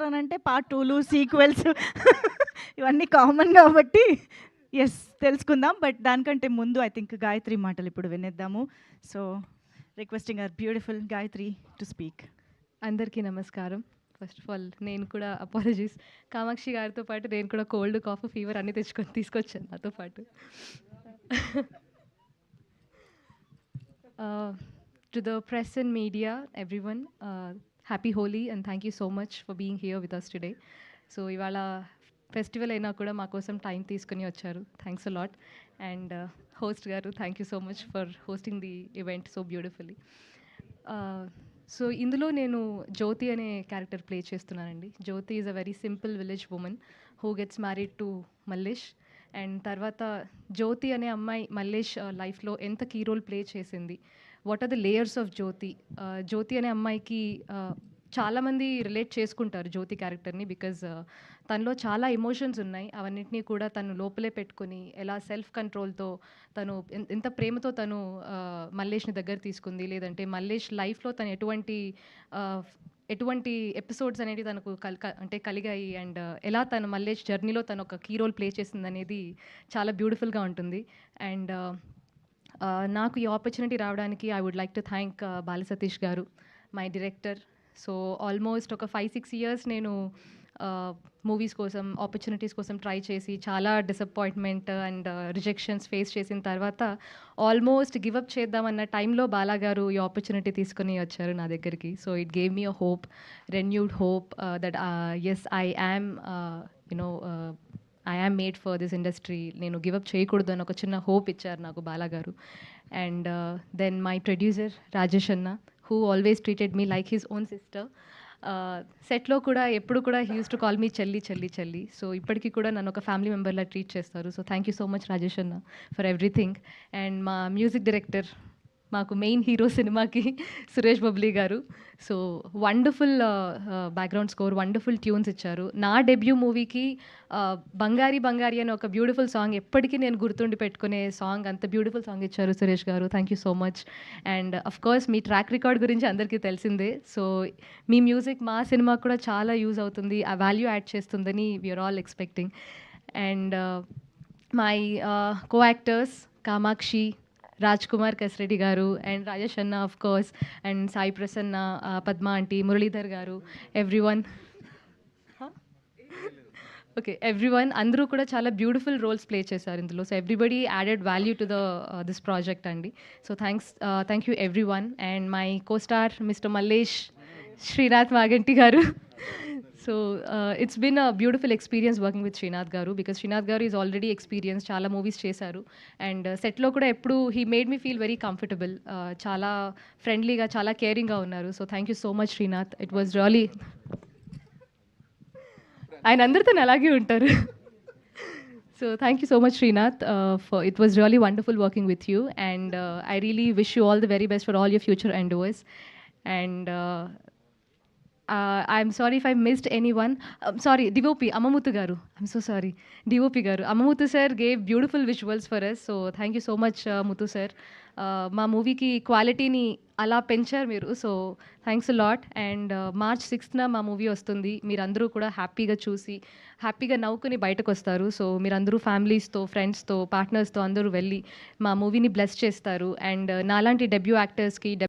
అనంటే part 2లు, sequels ఇవన్నీ common కాబట్టి తెలుసుకుందాం. బట్ దానికంటే ముందు ఐ థింక్ గాయత్రి మాటలు ఇప్పుడు వినేద్దాము. So requesting our beautiful Gayatri to speak. అందరికీ నమస్కారం. ఫస్ట్ ఆఫ్ ఆల్ నేను కూడా అపాలజీస్. కామాక్షి గారితో పాటు నేను కూడా కోల్డ్, కాఫ్, ఫీవర్ అన్నీ తీసుకొచ్చాను నాతో పాటు. To the press and media, everyone, happy Holi and thank you so much for being here with us today. So ఇవాళ ఫెస్టివల్ అయినా కూడా మా కోసం టైం తీసుకుని వచ్చారు. Thanks a lot. And host garu, thank you so much for hosting the event so beautifully. So ఇందులో నేను జ్యోతి అనే క్యారెక్టర్ ప్లే చేస్తున్నానండి. Jyothi is a very simple village woman who gets married to Mallesh. And తర్వాత జ్యోతి అనే అమ్మాయి మల్లేష్ లైఫ్లో ఎంత కీ రోల్ ప్లే చేసింది, what are the layers of Jyothi. Jyothi అనే అమ్మాయికి చాలామంది రిలేట్ చేసుకుంటారు జ్యోతి క్యారెక్టర్ని, బికాజ్ తనలో చాలా ఎమోషన్స్ ఉన్నాయి. అవన్నింటినీ కూడా తను లోపలే పెట్టుకొని ఎలా సెల్ఫ్ కంట్రోల్తో తను ఎంత ప్రేమతో తను మల్లేష్ని దగ్గర తీసుకుంది, లేదంటే మల్లేష్ లైఫ్లో తను ఎటువంటి ఎపిసోడ్స్ అనేవి తనకు కలిగాయి, అండ్ ఎలా తను మల్లేష్ జర్నీలో తను ఒక కీ రోల్ ప్లే చేసింది అనేది చాలా బ్యూటిఫుల్గా ఉంటుంది. అండ్ నాకు ఈ ఆపర్చునిటీ రావడానికి I would like to thank Bala Satish garu, my director. So almost ఒక 5-6 ఇయర్స్ నేను మూవీస్ కోసం, ఆపర్చునిటీస్ కోసం ట్రై చేసి చాలా డిసప్పాయింట్మెంట్ అండ్ రిజెక్షన్స్ ఫేస్ చేసిన తర్వాత ఆల్మోస్ట్ గివప్ చేద్దామన్న టైంలో బాలా గారు ఈ ఆపర్చునిటీ తీసుకుని వచ్చారు నా దగ్గరికి. So it gave me a hope, renewed hope that as I am made for this industry. నేను గివప్ చేయకూడదు అని ఒక చిన్న హోప్ ఇచ్చారు నాకు Bala garu. And then my producer Rajesh అన్న, who always treated me like his own sister. సెట్లో కూడా ఎప్పుడు కూడా he uses to call me చెల్లి చెల్లి చెల్లి. సో ఇప్పటికీ కూడా నన్ను ఒక ఫ్యామిలీ మెంబర్లా ట్రీట్ చేస్తారు. So thank you so much Rajesh అన్న ఫర్ ఎవ్రీథింగ్. అండ్ మా మ్యూజిక్ డైరెక్టర్, మాకు మెయిన్ హీరో సినిమాకి సురేష్ బబ్లీ గారు. So wonderful background score, wonderful tunes ఇచ్చారు. నా డెబ్యూ మూవీకి బంగారి బంగారి అని ఒక బ్యూటిఫుల్ సాంగ్, ఎప్పటికీ నేను గుర్తుండి పెట్టుకునే సాంగ్, అంత బ్యూటిఫుల్ సాంగ్ ఇచ్చారు సురేష్ గారు. Thank you so much. And of course me track record గురించి అందరికీ తెలిసిందే. సో మీ మ్యూజిక్ మా సినిమాకు కూడా చాలా యూజ్ అవుతుంది, ఆ వాల్యూ యాడ్ చేస్తుందని we are all expecting. And my co actors Kamakshi, Raj Kumar Kasireddy గారు, అండ్ రాజేష్ అన్న of course, and Sai Prasanna, Padma aunty, Muralidhar గారు, ఎవ్రీవన్ అందరూ కూడా చాలా బ్యూటిఫుల్ రోల్స్ ప్లే చేశారు ఇందులో. So everybody added value to this project అండి. So thank you everyone. And my co star mister Mallesh Srinath Maganti garu. So it's been a beautiful experience working with Srinath garu, because Srinath garu is already experience, చాలా movies చేశారు. And సెట్లో కూడా ఎప్పుడు he made me feel very comfortable, చాలా ఫ్రెండ్లీగా, చాలా కేరింగ్గా ఉన్నారు. So thank you so much Srinath. It was really, ఆయన అందరితో అలాగే ఉంటారు. So thank you so much Srinath. It was really wonderful working with you, and I really wish you all the very best for all your future endeavours. And I'm sorry if I missed anyone. Sorry, DOP, Amamuthu garu. I'm so sorry. DOP garu. Amamuthu sir gave beautiful visuals for us. So thank you so much, Muthu sir. మా మూవీకి క్వాలిటీని అలా పెంచారు మీరు. So thanks a lot. And March 6th మా movie వస్తుంది. మీరందరూ కూడా హ్యాపీగా చూసి, హ్యాపీగా నవ్వుకుని బయటకు వస్తారు. సో మీరందరూ ఫ్యామిలీస్తో, ఫ్రెండ్స్తో, పార్ట్నర్స్తో అందరూ వెళ్ళి మా మూవీని బ్లెస్ చేస్తారు. అండ్ నాలాంటి డెబ్యూ యాక్టర్స్కి